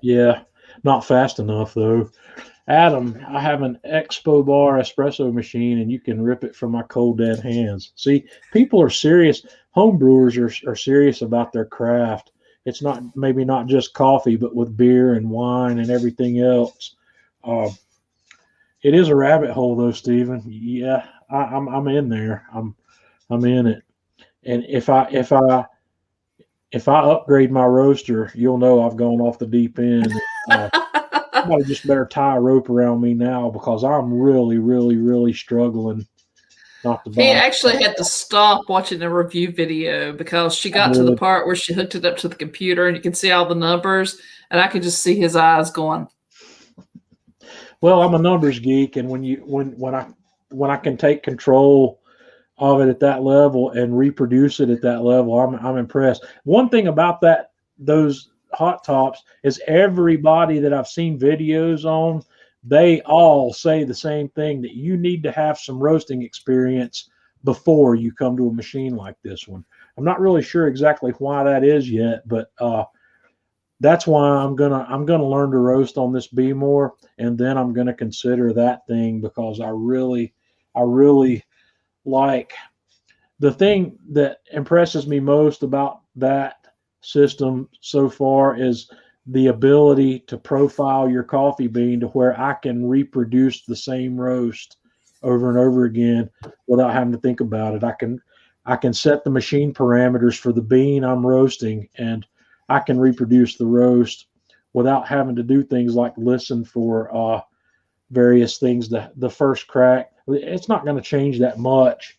Yeah, not fast enough though. Adam, I have an Expo Bar espresso machine, and you can rip it from my cold dead hands. See, people are serious. Home brewers are serious about their craft. It's maybe not just coffee, but with beer and wine and everything else. It is a rabbit hole, though, Stephen. Yeah, I'm in there. I'm in it. And if I upgrade my roaster, you'll know I've gone off the deep end. Somebody just better tie a rope around me now, because I'm really, really, really struggling not to buy. He actually had to stop watching the review video because she got to the part where she hooked it up to the computer, and you can see all the numbers, and I could just see his eyes going. Well, I'm a numbers geek, and when I can take control of it at that level and reproduce it at that level, I'm impressed. One thing about those hot tops is everybody that I've seen videos on, they all say the same thing, that you need to have some roasting experience before you come to a machine like this one. I'm not really sure exactly why that is yet, but that's why I'm gonna learn to roast on this Bmore, and then I'm gonna consider that thing, because I really like the thing that impresses me most about that system so far is the ability to profile your coffee bean to where I can reproduce the same roast over and over again without having to think about it. I can set the machine parameters for the bean I'm roasting, and I can reproduce the roast without having to do things like listen for various things. The first crack, it's not going to change that much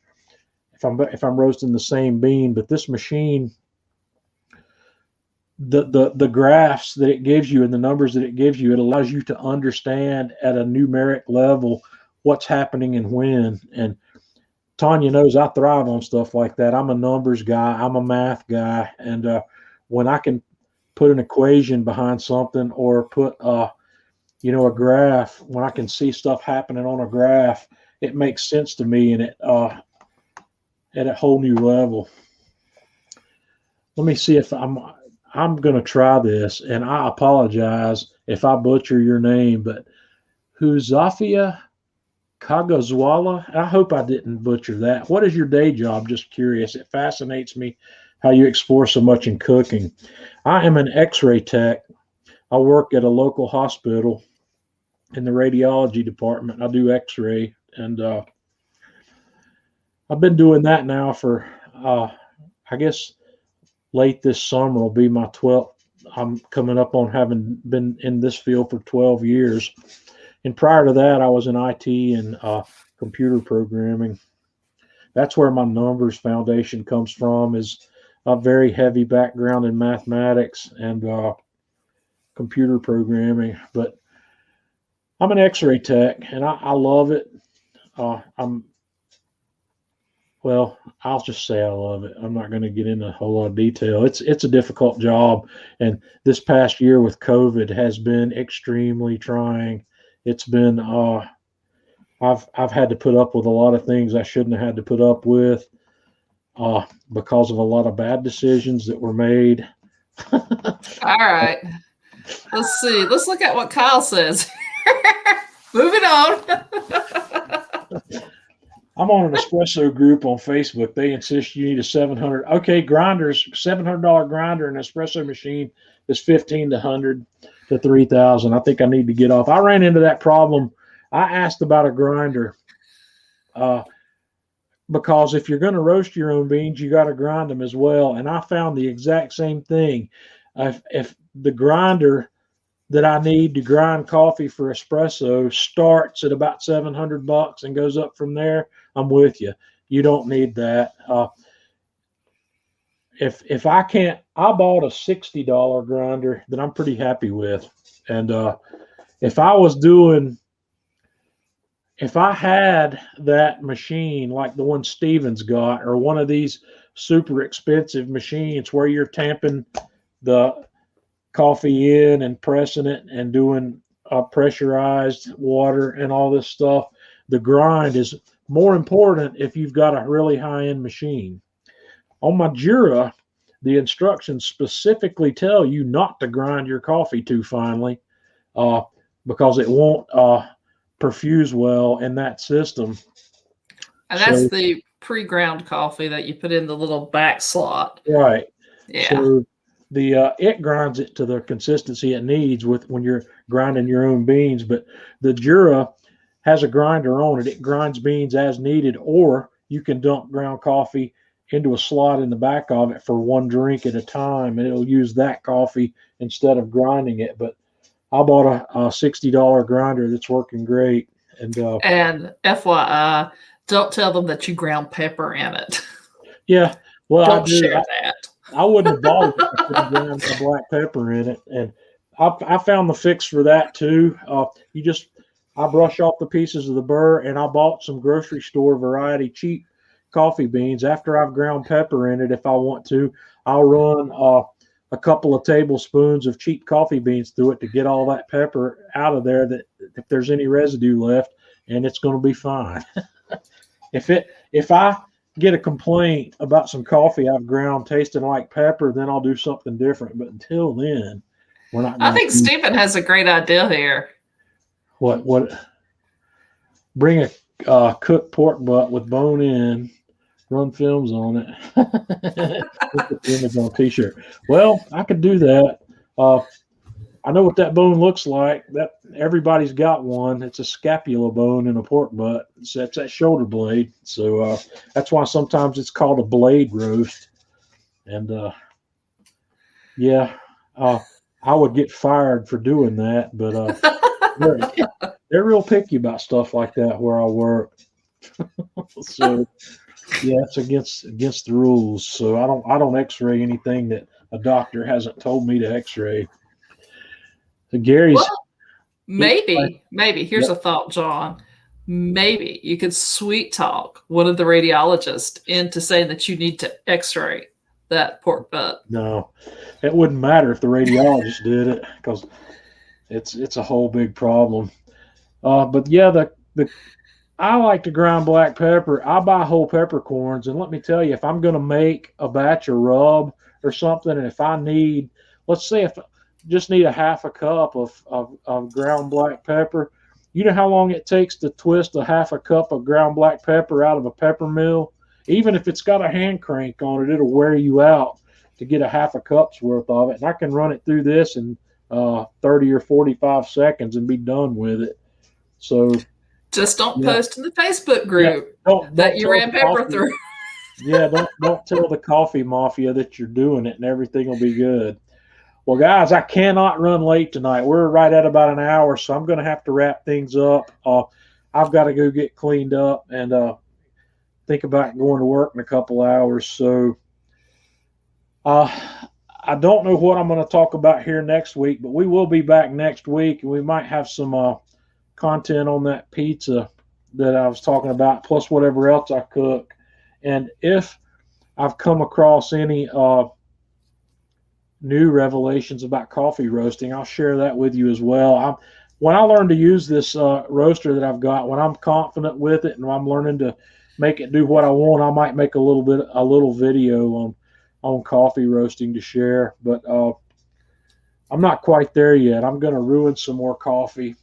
if I'm roasting the same bean, but this machine, the graphs that it gives you and the numbers that it gives you, it allows you to understand at a numeric level what's happening and when. And Tanya knows I thrive on stuff like that. I'm a numbers guy. I'm a math guy. And when I can put an equation behind something, or put a graph, when I can see stuff happening on a graph, it makes sense to me, and it at a whole new level. Let me see if I'm going to try this, and I apologize if I butcher your name, but Huzafia Kagazwala, I hope I didn't butcher that. What is your day job? Just curious. It fascinates me how you explore so much in cooking. I am an X-ray tech. I work at a local hospital in the radiology department. I do X-ray, and I've been doing that now for, I guess, late this summer will be my 12th I'm coming up on having been in this field for 12 years. And prior to that, I was in IT and computer programming. That's where my numbers foundation comes from, is a very heavy background in mathematics and computer programming. But I'm an X-ray tech, and I love it. I'll just say I love it. I'm not going to get into a whole lot of detail. It's a difficult job, and this past year with COVID has been extremely trying. It's been I've had to put up with a lot of things I shouldn't have had to put up with because of a lot of bad decisions that were made. All right. Let's see. Let's look at what Kyle says. Moving on. I'm on an espresso group on Facebook. They insist you need a $700 grinder and espresso machine is $1,500 to $3,000. I think I need to get off. I ran into that problem. I asked about a grinder because if you're going to roast your own beans, you got to grind them as well. And I found the exact same thing. If the grinder that I need to grind coffee for espresso starts at about $700 and goes up from there, I'm with you. You don't need that. If I can't, I bought a $60 grinder that I'm pretty happy with. And if I had that machine like the one Steven's got, or one of these super expensive machines where you're tamping the coffee in and pressing it and doing pressurized water and all this stuff, the grind is more important if you've got a really high-end machine. On my Jura, the instructions specifically tell you not to grind your coffee too finely because it won't perfuse well in that system. And that's the pre-ground coffee that you put in the little back slot. Right. Yeah. So it grinds it to the consistency it needs when you're grinding your own beans. But the Jura has a grinder on it. It grinds beans as needed, or you can dump ground coffee into a slot in the back of it for one drink at a time, and it'll use that coffee instead of grinding it. But I bought a $60 grinder that's working great. And FYI, don't tell them that you ground pepper in it. Yeah, well, don't share that. I wouldn't have bought it if I could have ground a black pepper in it. And I found the fix for that too. I brush off the pieces of the burr, and I bought some grocery store variety cheap coffee beans. After I've ground pepper in it, if I want to, I'll run a couple of tablespoons of cheap coffee beans through it to get all that pepper out of there, that if there's any residue left, and it's going to be fine. If I get a complaint about some coffee I've ground tasting like pepper, then I'll do something different. But until then, we're not. I think Stephen has a great idea here. What? Bring a cooked pork butt with bone in, run films on it. Put the image on a t-shirt. Well, I could do that. I know what that bone looks like. That everybody's got one. It's a scapula bone in a pork butt. That's that shoulder blade. So that's why sometimes it's called a blade roast. And I would get fired for doing that, but they're real picky about stuff like that where I work. So yeah, it's against the rules. So I don't x-ray anything that a doctor hasn't told me to x-ray. So Gary's maybe here's a thought, John. Maybe you could sweet talk one of the radiologists into saying that you need to x-ray that pork butt. No, it wouldn't matter if the radiologist did it, because it's a whole big problem. But yeah, I like to grind black pepper. I buy whole peppercorns, and let me tell you, if I'm going to make a batch of rub or something, and if I need, let's say if I just need a half a cup of ground black pepper, you know how long it takes to twist a half a cup of ground black pepper out of a pepper mill? Even if it's got a hand crank on it, it'll wear you out to get a half a cup's worth of it. And I can run it through this in 30 or 45 seconds and be done with it. So just don't post in the Facebook group that you ran pepper through. Yeah, don't tell the coffee mafia that you're doing it, and everything will be good. Well, guys, I cannot run late tonight. We're right at about an hour, so I'm going to have to wrap things up. I've got to go get cleaned up and think about going to work in a couple hours. So I don't know what I'm going to talk about here next week, but we will be back next week, and we might have some content on that pizza that I was talking about, plus whatever else I cook. And if I've come across any new revelations about coffee roasting, I'll share that with you as well. When I learn to use this roaster that I've got, when I'm confident with it and I'm learning to make it do what I want, I might make a little video on coffee roasting to share. But I'm not quite there yet. I'm going to ruin some more coffee.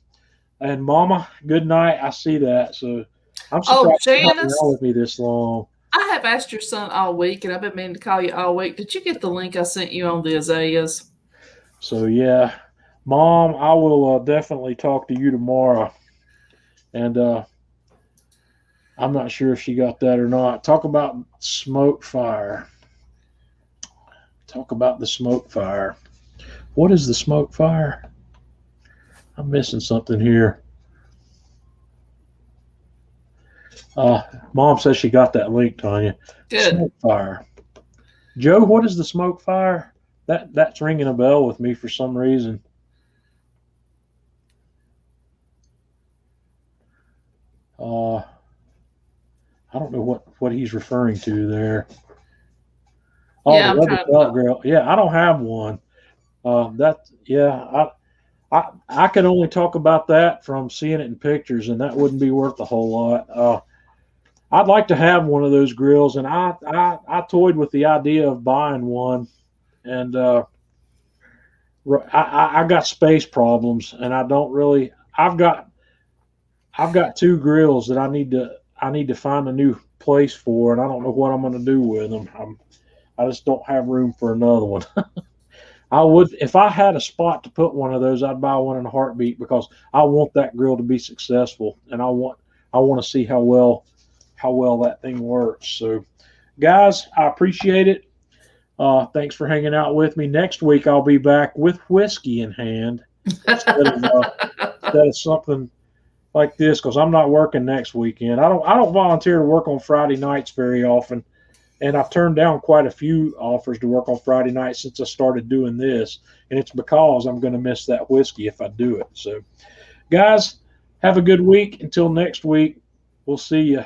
And Mama, good night. I see that. So I'm surprised you're not Janice, with me this long. I have asked your son all week, and I've been meaning to call you all week. Did you get the link I sent you on the azaleas? So yeah, Mom, I will definitely talk to you tomorrow. And I'm not sure if she got that or not. Talk about smoke fire. Talk about the smoke fire. What is the smoke fire? I'm missing something here. Mom says she got that link, Tanya. Good. Smoke fire. Joe, what is the smoke fire? That's ringing a bell with me for some reason. I don't know what he's referring to there. Oh, Yeah, the rubber pellet grill. Yeah, I don't have one. I can only talk about that from seeing it in pictures, and that wouldn't be worth a whole lot. I'd like to have one of those grills, and I toyed with the idea of buying one, and I got space problems, and I don't really. I've got two grills that I need to find a new place for, and I don't know what I'm going to do with them. I just don't have room for another one. I would, if I had a spot to put one of those, I'd buy one in a heartbeat because I want that grill to be successful, and I want to see how well that thing works. So, guys, I appreciate it. Thanks for hanging out with me. Next week I'll be back with whiskey in hand instead of something like this because I'm not working next weekend. I don't volunteer to work on Friday nights very often. And I've turned down quite a few offers to work on Friday night since I started doing this. And it's because I'm going to miss that whiskey if I do it. So, guys, have a good week. Until next week, we'll see you.